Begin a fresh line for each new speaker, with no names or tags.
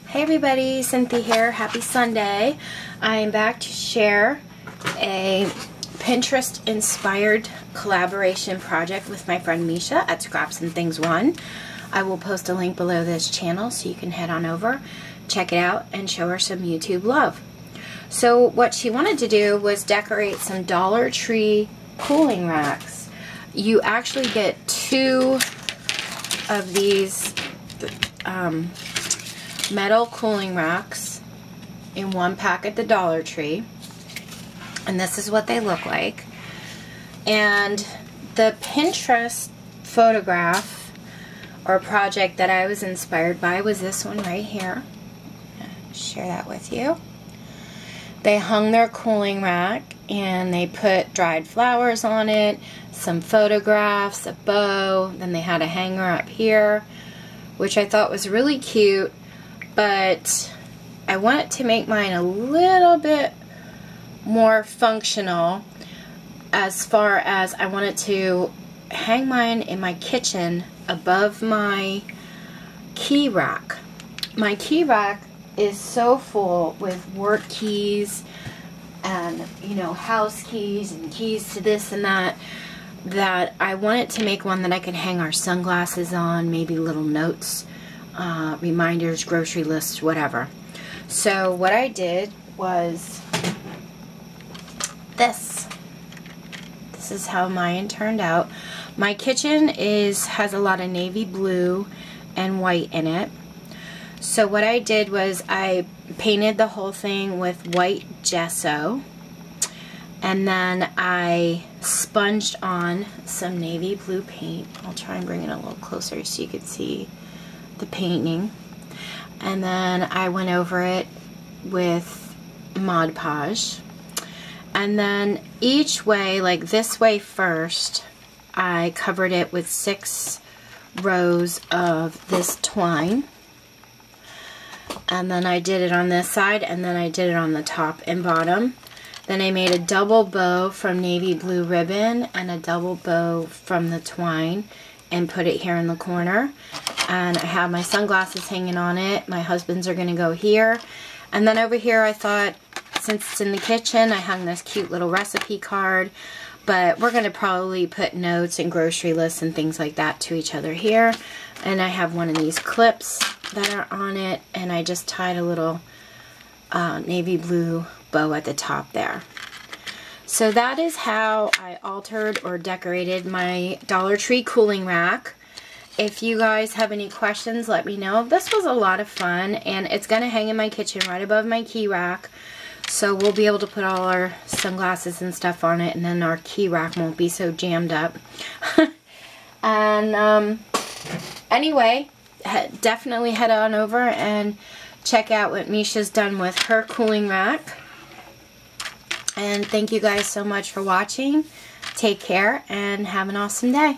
Hey everybody, Cynthia here. Happy Sunday. I am back to share a Pinterest inspired collaboration project with my friend Misha at ScrapsandThings1. I will post a link below this channel so you can head on over, check it out, and show her some YouTube love. So what she wanted to do was decorate some Dollar Tree cooling racks. You actually get two of these metal cooling racks in one pack at the Dollar Tree, and this is what they look like. And the Pinterest photograph or project that I was inspired by was this one right here. I'll share that with you. They hung their cooling rack and they put dried flowers on it, some photographs, a bow, then they had a hanger up here, which I thought was really cute. But I wanted to make mine a little bit more functional, as far as I wanted to hang mine in my kitchen above my key rack. My key rack is so full with work keys and, you know, house keys and keys to this and that, that I wanted to make one that I could hang our sunglasses on, maybe little notes, reminders, grocery lists, whatever. So what I did was this. This is how mine turned out. My kitchen has a lot of navy blue and white in it. So what I did was I painted the whole thing with white gesso, and then I sponged on some navy blue paint. I'll try and bring it a little closer so you could see the painting. And then I went over it with Mod Podge. And then each way, like this way first, I covered it with 6 rows of this twine. And then I did it on this side, and then I did it on the top and bottom. Then I made a double bow from navy blue ribbon and a double bow from the twine and put it here in the corner. And I have my sunglasses hanging on it. My husband's are going to go here. And then over here I thought, since it's in the kitchen, I hung this cute little recipe card. But we're going to probably put notes and grocery lists and things like that to each other here. And I have one of these clips that are on it. And I just tied a little navy blue bow at the top there. So that is how I altered or decorated my Dollar Tree cooling rack. If you guys have any questions, let me know. This was a lot of fun, and it's going to hang in my kitchen right above my key rack. So we'll be able to put all our sunglasses and stuff on it, and then our key rack won't be so jammed up. And anyway, definitely head on over and check out what Misha's done with her cooling rack. And thank you guys so much for watching. Take care and have an awesome day.